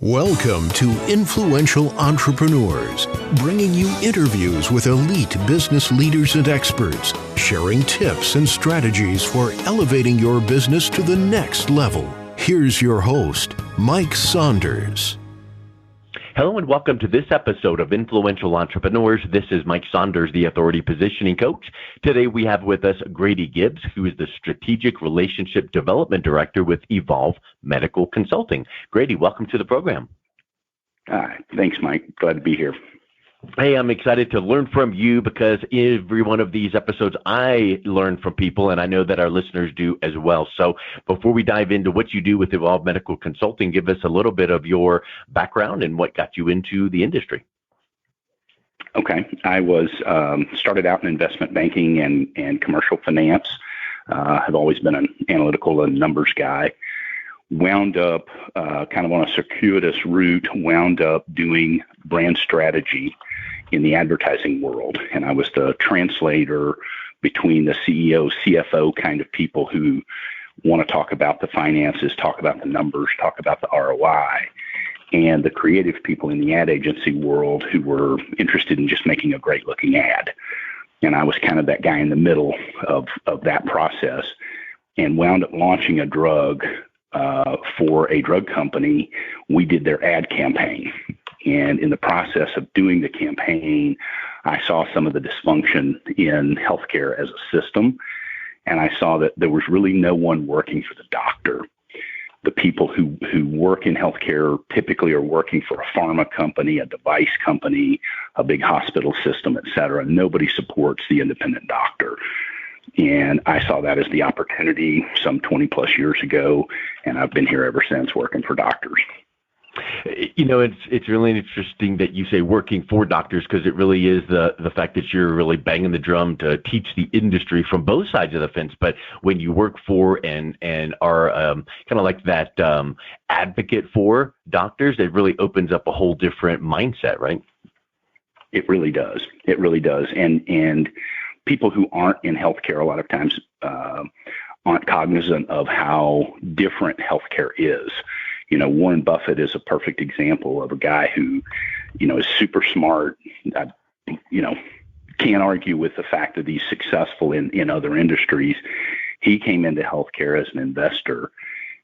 Welcome to Influential Entrepreneurs, bringing you interviews with elite business leaders and experts, sharing tips and strategies for elevating your business to the next level. Here's your host, Mike Saunders. Hello and welcome to this episode of Influential Entrepreneurs. This is Mike Saunders, the Authority Positioning Coach. Today we have with us Grady Gibbs, who is the Strategic Relationship Development Director with Evolve Medical Consulting. Grady, welcome to the program. Hi, thanks, Mike. Glad to be here. Hey, I'm excited to learn from you because every one of these episodes I learn from people, and I know that our listeners do as well. So before we dive into what you do with Evolve Medical Consulting, give us a little bit of your background and what got you into the industry. Okay. I was started out in investment banking and commercial finance. I've always been an analytical and numbers guy. Wound up kind of on a circuitous route, wound up doing brand strategy in the advertising world. And I was the translator between the CEO, CFO kind of people who want to talk about the finances, talk about the numbers, talk about the ROI, and the creative people in the ad agency world who were interested in just making a great looking ad. And I was kind of that guy in the middle of that process and wound up launching a drug for a drug company. We did their ad campaign. And in the process of doing the campaign, I saw some of the dysfunction in healthcare as a system. And I saw that there was really no one working for the doctor. The people who work in healthcare typically are working for a pharma company, a device company, a big hospital system, et cetera. Nobody supports the independent doctor. And I saw that as the opportunity some 20 plus years ago, and I've been here ever since working for doctors. You know, it's really interesting that you say working for doctors, because it really is the fact that you're really banging the drum to teach the industry from both sides of the fence. But when you work for and are kind of like that advocate for doctors, it really opens up a whole different mindset, right? It really does. It really does. And people who aren't in healthcare a lot of times aren't cognizant of how different healthcare is. You know, Warren Buffett is a perfect example of a guy who, you know, is super smart. Can't argue with the fact that he's successful in other industries. He came into healthcare as an investor,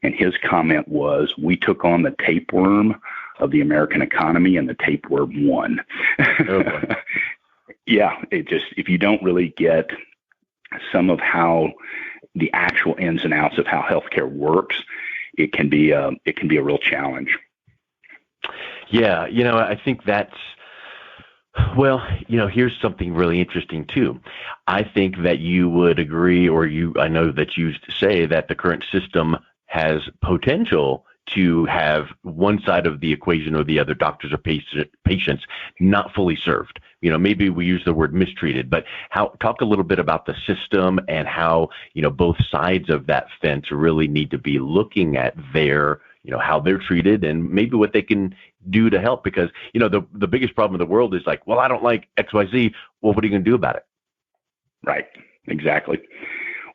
and his comment was, "We took on the tapeworm of the American economy, and the tapeworm won." Okay. Yeah, if you don't really get some of how the actual ins and outs of how healthcare works, it can be a real challenge. Yeah, you know, I think that's, well, you know, here's something really interesting too. I think that you would agree, I know that you say that the current system has potential to have one side of the equation or the other, doctors or patients, not fully served. You know, maybe we use the word mistreated, but talk a little bit about the system and how, you know, both sides of that fence really need to be looking at how they're treated and maybe what they can do to help. Because, you know, the biggest problem in the world is like, well, I don't like XYZ. Well, what are you going to do about it? Right. Exactly.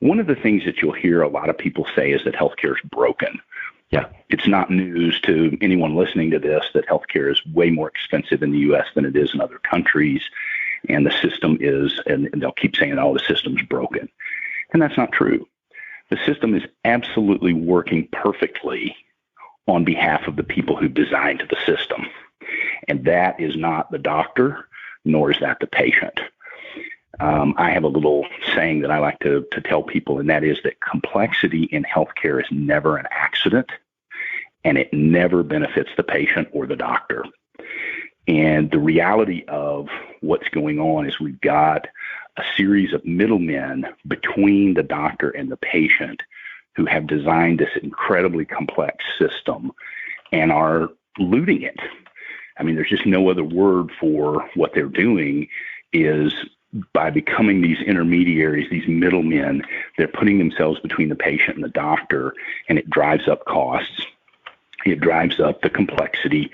One of the things that you'll hear a lot of people say is that healthcare is broken. Yeah. It's not news to anyone listening to this that healthcare is way more expensive in the U.S. than it is in other countries. And the system is, and they'll keep saying, oh, the system's broken. And that's not true. The system is absolutely working perfectly on behalf of the people who designed the system. And that is not the doctor, nor is that the patient. I have a little saying that I like to tell people, and that is that complexity in healthcare is never an accident, and it never benefits the patient or the doctor. And the reality of what's going on is we've got a series of middlemen between the doctor and the patient who have designed this incredibly complex system and are looting it. I mean, there's just no other word for what they're doing. Is by becoming these intermediaries, these middlemen, they're putting themselves between the patient and the doctor, and it drives up costs. It drives up the complexity,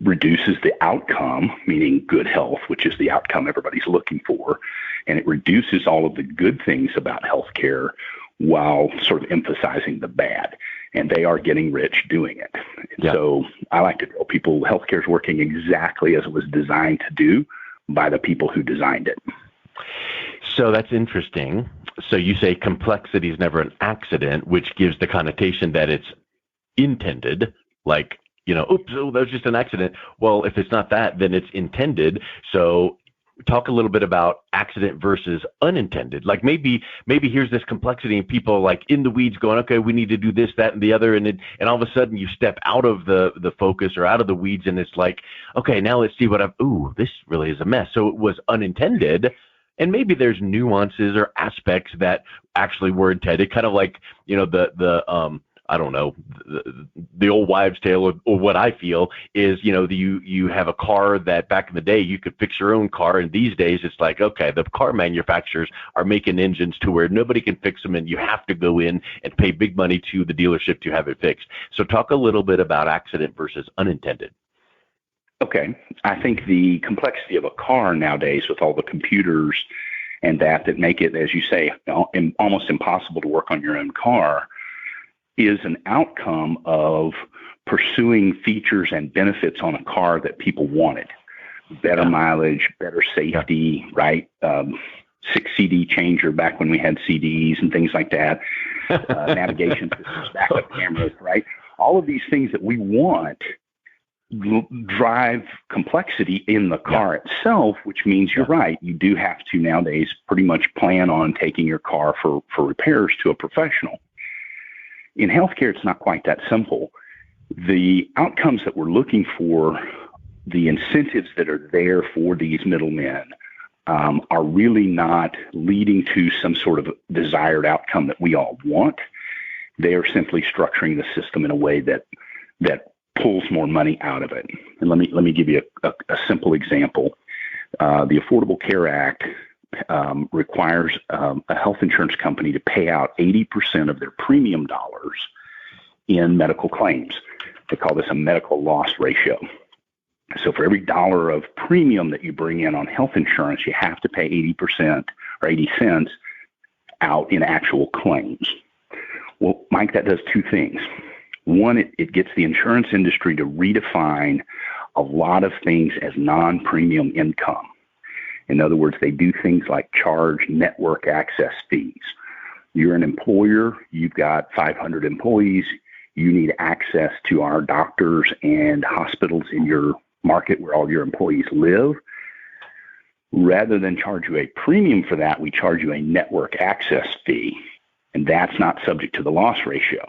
reduces the outcome, meaning good health, which is the outcome everybody's looking for, and it reduces all of the good things about healthcare while sort of emphasizing the bad. and they are getting rich doing it. Yeah. So I like to tell people healthcare is working exactly as it was designed to do by the people who designed it. So that's interesting. So you say complexity is never an accident, which gives the connotation that it's intended, like, oops, that was just an accident. Well, if it's not that, then it's intended. So talk a little bit about accident versus unintended. Like maybe here's this complexity and people like in the weeds going, okay, we need to do this, that, and the other. And all of a sudden you step out of the focus or out of the weeds and it's like, okay, now let's see this really is a mess. So it was unintended. And maybe there's nuances or aspects that actually were intended, kind of like, I don't know, the old wives' tale, or what I feel is, you have a car that back in the day you could fix your own car, and these days it's like, okay, the car manufacturers are making engines to where nobody can fix them, and you have to go in and pay big money to the dealership to have it fixed. So talk a little bit about accident versus unintended. Okay. I think the complexity of a car nowadays with all the computers and that make it, as you say, almost impossible to work on your own car is an outcome of pursuing features and benefits on a car that people wanted. Better mileage, better safety, right? 6 CD changer back when we had CDs and things like that. Navigation systems, backup cameras, right? All of these things that we want drive complexity in the car itself, which means you're right. You do have to nowadays pretty much plan on taking your car for repairs to a professional. In healthcare, it's not quite that simple. The outcomes that we're looking for, the incentives that are there for these middlemen, are really not leading to some sort of desired outcome that we all want. They are simply structuring the system in a way that pulls more money out of it. And let me give you a simple example. The Affordable Care Act requires a health insurance company to pay out 80% of their premium dollars in medical claims. They call this a medical loss ratio. So for every dollar of premium that you bring in on health insurance, you have to pay 80% or 80 cents out in actual claims. Well, Mike, that does two things. One, it gets the insurance industry to redefine a lot of things as non-premium income. In other words, they do things like charge network access fees. You're an employer, you've got 500 employees, you need access to our doctors and hospitals in your market where all your employees live. Rather than charge you a premium for that, we charge you a network access fee, and that's not subject to the loss ratio.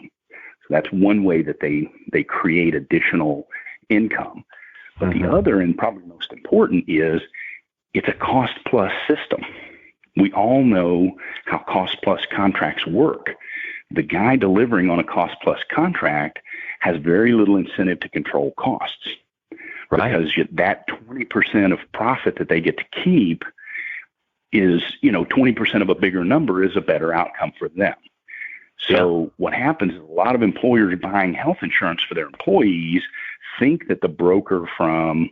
That's one way that they create additional income. But the other, and probably most important, is it's a cost-plus system. We all know how cost-plus contracts work. The guy delivering on a cost-plus contract has very little incentive to control costs. Right. Because that 20% of profit that they get to keep is, 20% of a bigger number is a better outcome for them. So what happens is a lot of employers buying health insurance for their employees think that the broker from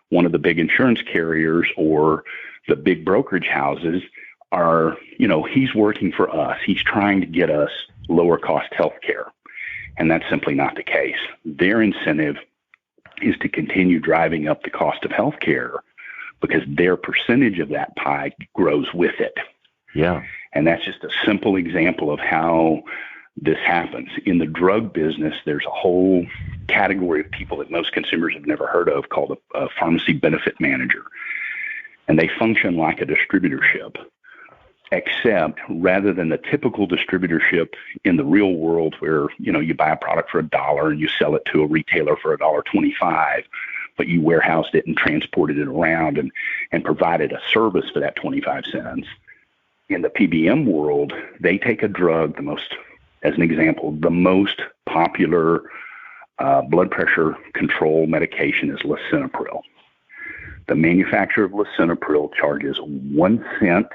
one of the big insurance carriers or the big brokerage houses are, he's working for us. He's trying to get us lower cost health care. And that's simply not the case. Their incentive is to continue driving up the cost of health care because their percentage of that pie grows with it. Yeah. And that's just a simple example of how this happens. In the drug business, there's a whole category of people that most consumers have never heard of called a pharmacy benefit manager. And they function like a distributorship, except rather than the typical distributorship in the real world where, you buy a product for $1 and you sell it to a retailer for $1.25, but you warehoused it and transported it around and provided a service for that 25 cents. In the PBM world, they take a drug, as an example, the most popular blood pressure control medication is lisinopril. The manufacturer of lisinopril charges 1 cent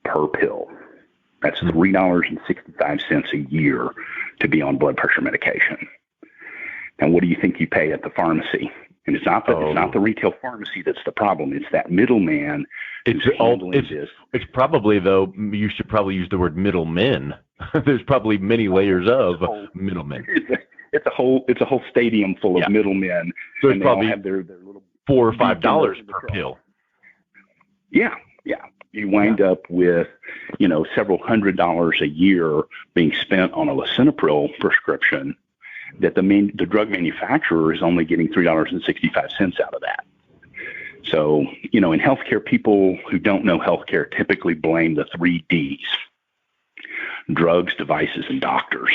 per pill. That's $3.65 a year to be on blood pressure medication. Now, what do you think you pay at the pharmacy? And it's not the retail pharmacy that's the problem. It's that middleman who's handling this. It's probably, though, you should probably use the word middlemen. There's probably many layers of middlemen. It's a whole stadium full of middlemen. So it's probably have their little $4 or $5 per pill. Yeah. You wind up with, several $100s a year being spent on a lisinopril prescription that the drug manufacturer is only getting $3.65 out of that. So, in healthcare, people who don't know healthcare typically blame the 3 Ds: drugs, devices, and doctors.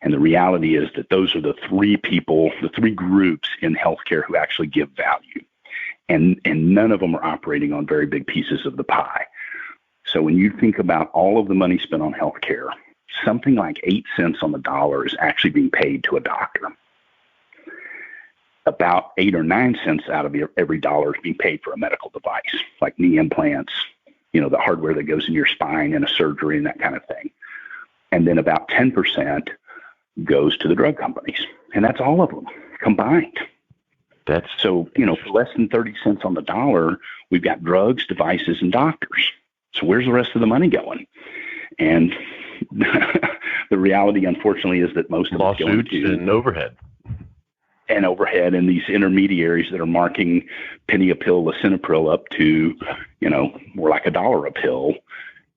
And the reality is that those are the 3 people, the 3 groups in healthcare who actually give value. And none of them are operating on very big pieces of the pie. So when you think about all of the money spent on healthcare, something like 8 cents on the dollar is actually being paid to a doctor. About 8 or 9 cents out of every dollar is being paid for a medical device, like knee implants, the hardware that goes in your spine and a surgery and that kind of thing. And then about 10% goes to the drug companies. And that's all of them combined. So, for less than 30 cents on the dollar, we've got drugs, devices, and doctors. So where's the rest of the money going? And the reality, unfortunately, is that most of it's going to and overhead. And overhead, and these intermediaries that are marking penny a pill lisinopril up to, more like $1 a pill,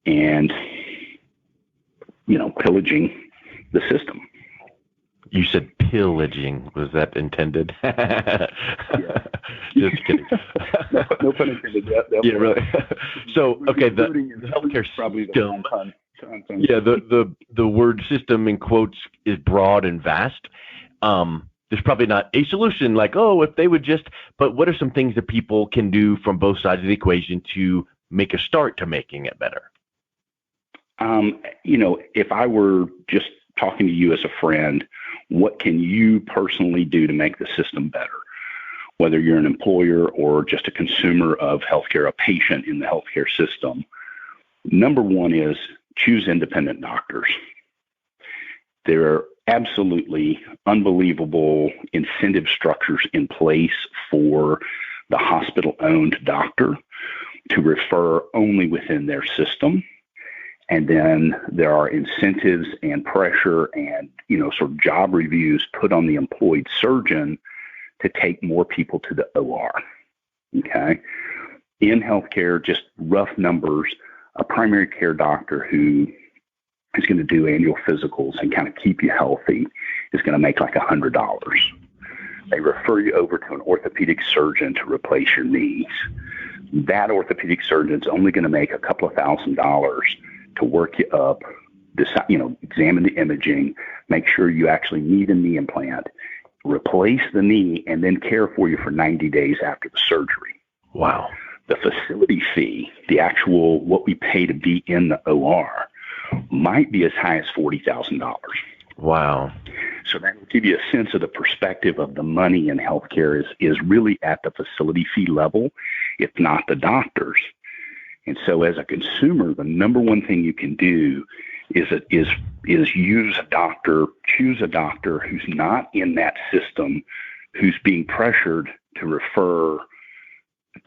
and, pillaging the system. You said pillaging. Was that intended? Yeah. Just kidding. No pun intended. Yeah, really. So, okay, the healthcare system. Yeah, the word system in quotes is broad and vast. There's probably not a solution like, if they would just, but what are some things that people can do from both sides of the equation to make a start to making it better? If I were just talking to you as a friend, what can you personally do to make the system better? Whether you're an employer or just a consumer of healthcare, a patient in the healthcare system, number one is choose independent doctors. There are absolutely unbelievable incentive structures in place for the hospital-owned doctor to refer only within their system. And then there are incentives and pressure and, sort of job reviews put on the employed surgeon to take more people to the OR. Okay. In healthcare, just rough numbers, a primary care doctor who is going to do annual physicals and kind of keep you healthy is going to make like $100. They refer you over to an orthopedic surgeon to replace your knees. That orthopedic surgeon's only going to make a couple of $1,000 to work you up, examine the imaging, make sure you actually need a knee implant, replace the knee, and then care for you for 90 days after the surgery. Wow. The facility fee, the actual what we pay to be in the OR, might be as high as $40,000. Wow. So that will give you a sense of the perspective of the money in healthcare is really at the facility fee level. It's not the doctors. And so as a consumer, the number one thing you can do is choose a doctor who's not in that system, who's being pressured to refer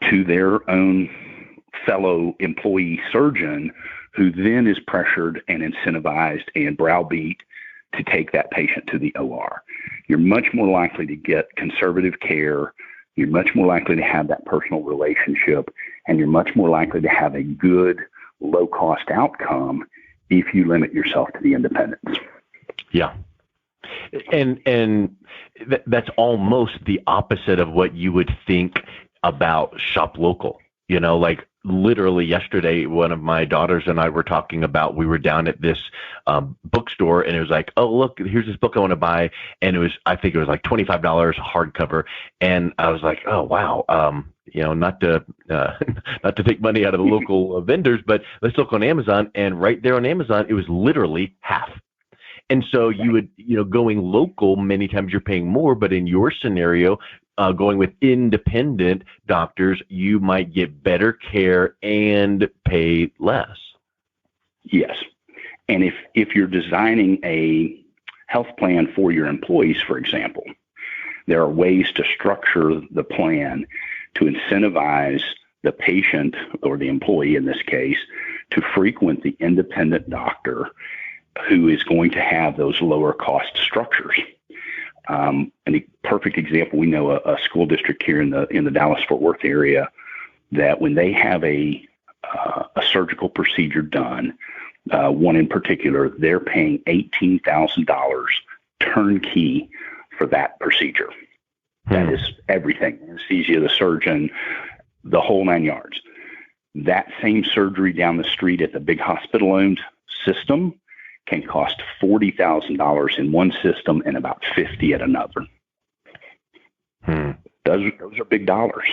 to their own fellow employee surgeon, who then is pressured and incentivized and browbeat to take that patient to the OR. You're much more likely to get conservative care. You're much more likely to have that personal relationship, and you're much more likely to have a good, low-cost outcome if you limit yourself to the independents. Yeah. And that's almost the opposite of what you would think about shop local. Like literally yesterday, one of my daughters and I were talking about, we were down at this bookstore, and it was like, oh, look, here's this book I want to buy. And I think it was like $25 hardcover. And I was like, oh, wow. Not to take money out of the local vendors, but let's look on Amazon. And right there on Amazon, it was literally half. And so you would, going local, many times you're paying more, but in your scenario, going with independent doctors, you might get better care and pay less. Yes. And if you're designing a health plan for your employees, for example, There are ways to structure the plan to incentivize the patient or the employee in this case to frequent the independent doctor who is going to have those lower cost structures. And a perfect example, we know a school district here in the Dallas-Fort Worth area that when they have a surgical procedure done, one in particular, they're paying $18,000 turnkey for that procedure. That is everything, anesthesia, the surgeon, the whole 9 yards. That same surgery down the street at the big hospital-owned system can cost $40,000 in one system and about $50,000 at another. Those are big dollars.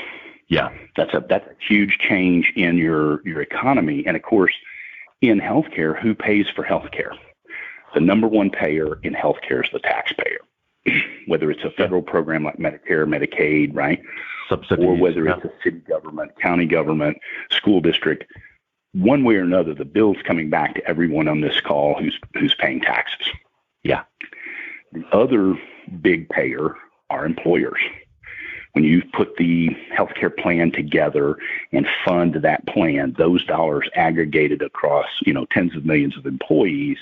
Yeah, that's a huge change in your economy. And of course, in healthcare, who pays for healthcare? The number one payer in healthcare is the taxpayer, whether it's a federal program like Medicare, Medicaid, right? Subsidies, or whether it's a city government, county government, school district. One way or another, the bill's coming back to everyone on this call who's paying taxes. Yeah. The other big payer are employers. When you put the healthcare plan together and fund that plan, those dollars aggregated across, tens of millions of employees,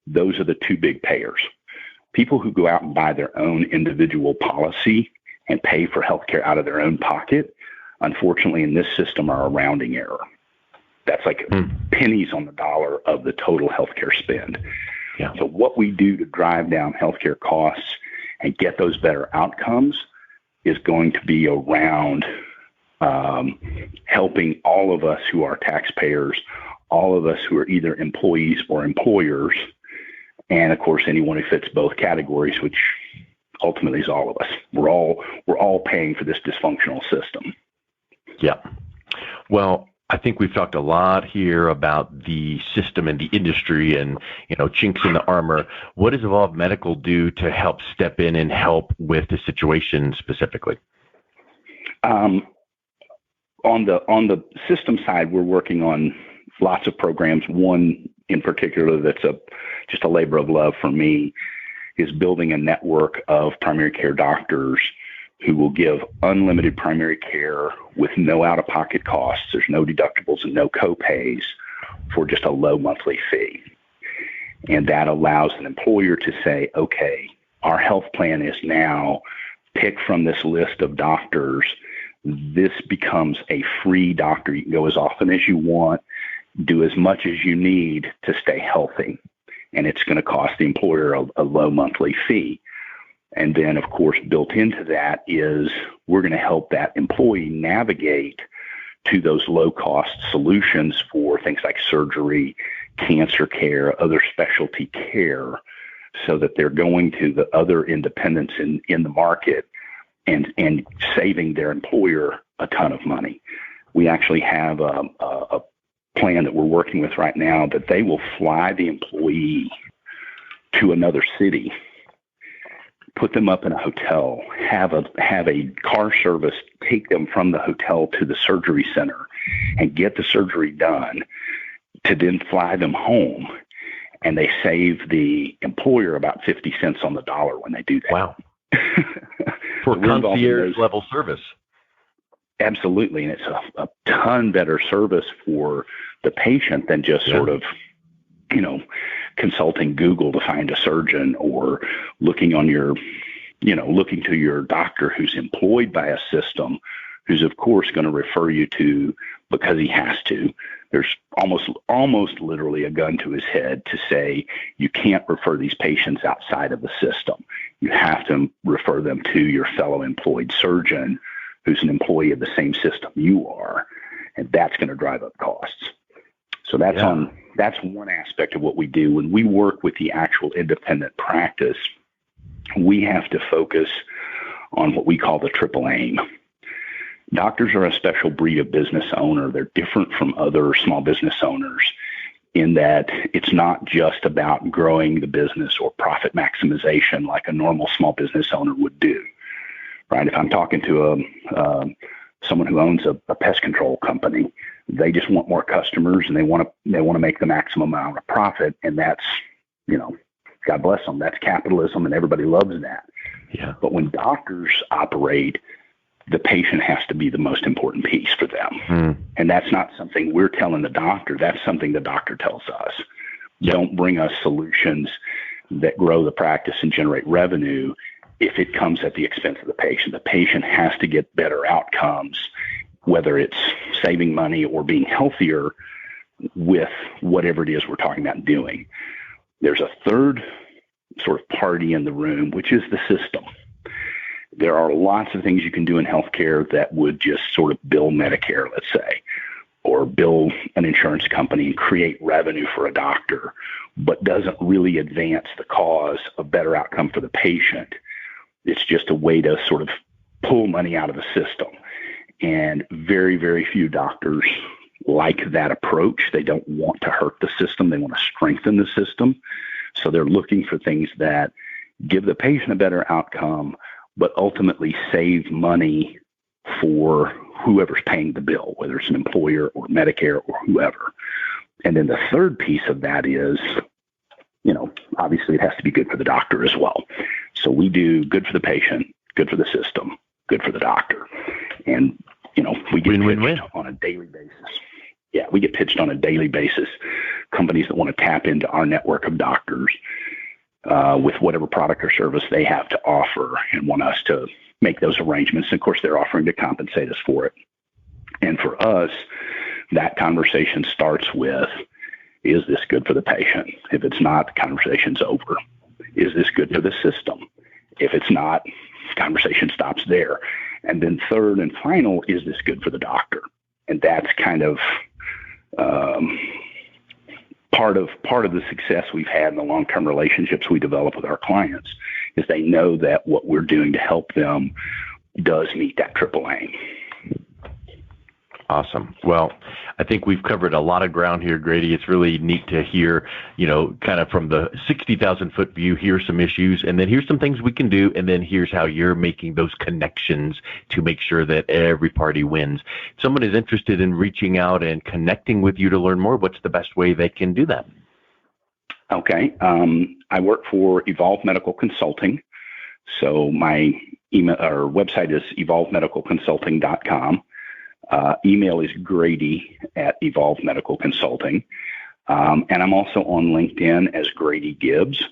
those are the two big payers. People who go out and buy their own individual policy and pay for healthcare out of their own pocket, unfortunately, in this system are a rounding error. That's like pennies on the dollar of the total healthcare spend. Yeah. So what we do to drive down healthcare costs and get those better outcomes is going to be around helping all of us who are taxpayers, all of us who are either employees or employers, and of course anyone who fits both categories, which ultimately is all of us. We're all paying for this dysfunctional system. Yeah. Well, I think we've talked a lot here about the system and the industry and, chinks in the armor. What does Evolve Medical do to help step in and help with the situation specifically? On the system side, we're working on lots of programs. One in particular that's just a labor of love for me is building a network of primary care doctors who will give unlimited primary care with no out-of-pocket costs. There's no deductibles and no co-pays for just a low monthly fee. And that allows an employer to say, okay, our health plan is now pick from this list of doctors. This becomes a free doctor. You can go as often as you want, do as much as you need to stay healthy. And it's going to cost the employer a low monthly fee. And then, of course, built into that is we're going to help that employee navigate to those low-cost solutions for things like surgery, cancer care, other specialty care, so that they're going to the other independents in the market and saving their employer a ton of money. We actually have a plan that we're working with right now that they will fly the employee to another city, put them up in a hotel, have a car service take them from the hotel to the surgery center and get the surgery done, to then fly them home. And they save the employer about 50 cents on the dollar when they do that. Wow. For concierge level service. Absolutely. And it's a ton better service for the patient than just sort of, consulting Google to find a surgeon or looking on looking to your doctor who's employed by a system, who's of course going to refer you to because he has to. There's almost literally a gun to his head to say you can't refer these patients outside of the system. You have to refer them to your fellow employed surgeon who's an employee of the same system you are, and that's going to drive up costs. So that's one aspect of what we do. When we work with the actual independent practice, we have to focus on what we call the triple aim. Doctors are a special breed of business owner. They're different from other small business owners in that it's not just about growing the business or profit maximization like a normal small business owner would do, right? If I'm talking to someone who owns a pest control company, they just want more customers and they want to make the maximum amount of profit. And that's, God bless them. That's capitalism and everybody loves that. Yeah. But when doctors operate, the patient has to be the most important piece for them. And that's not something we're telling the doctor. That's something the doctor tells us. Yep. Don't bring us solutions that grow the practice and generate revenue if it comes at the expense of the patient. The patient has to get better outcomes, whether it's saving money or being healthier with whatever it is we're talking about doing. There's a third sort of party in the room, which is the system. There are lots of things you can do in healthcare that would just sort of bill Medicare, let's say, or bill an insurance company and create revenue for a doctor, but doesn't really advance the cause of better outcome for the patient. It's just a way to sort of pull money out of the system. And very, very few doctors like that approach. They don't want to hurt the system. They want to strengthen the system. So they're looking for things that give the patient a better outcome, but ultimately save money for whoever's paying the bill, whether it's an employer or Medicare or whoever. And then the third piece of that is, obviously it has to be good for the doctor as well. So we do good for the patient, good for the system, good for the doctor. And, we get pitched on a daily basis. Yeah, we get pitched on a daily basis. Companies that want to tap into our network of doctors with whatever product or service they have to offer and want us to make those arrangements. And of course, they're offering to compensate us for it. And for us, that conversation starts with, is this good for the patient? If it's not, the conversation's over. Is this good for the system? If it's not, the conversation stops there. And then third and final, is this good for the doctor? And that's kind of part of the success we've had in the long-term relationships we develop with our clients is they know that what we're doing to help them does meet that triple aim. Awesome. Well, I think we've covered a lot of ground here, Grady. It's really neat to hear, kind of from the 60,000 foot view, here's some issues, and then here's some things we can do, and then here's how you're making those connections to make sure that every party wins. If someone is interested in reaching out and connecting with you to learn more, what's the best way they can do that? Okay. I work for Evolve Medical Consulting. So my email or website is evolvemedicalconsulting.com. Email is Grady at Evolve Medical Consulting. And I'm also on LinkedIn as Grady Gibbs.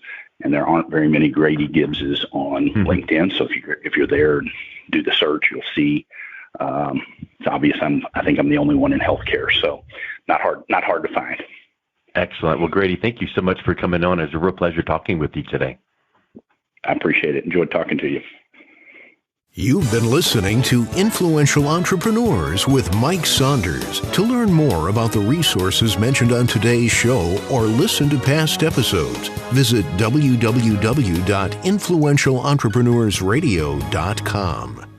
And there aren't very many Grady Gibbses on LinkedIn. So if you're there and do the search, you'll see. It's obvious I think I'm the only one in healthcare. So not hard to find. Excellent. Well, Grady, thank you so much for coming on. It's a real pleasure talking with you today. I appreciate it. Enjoyed talking to you. You've been listening to Influential Entrepreneurs with Mike Saunders. To learn more about the resources mentioned on today's show or listen to past episodes, visit www.influentialentrepreneursradio.com.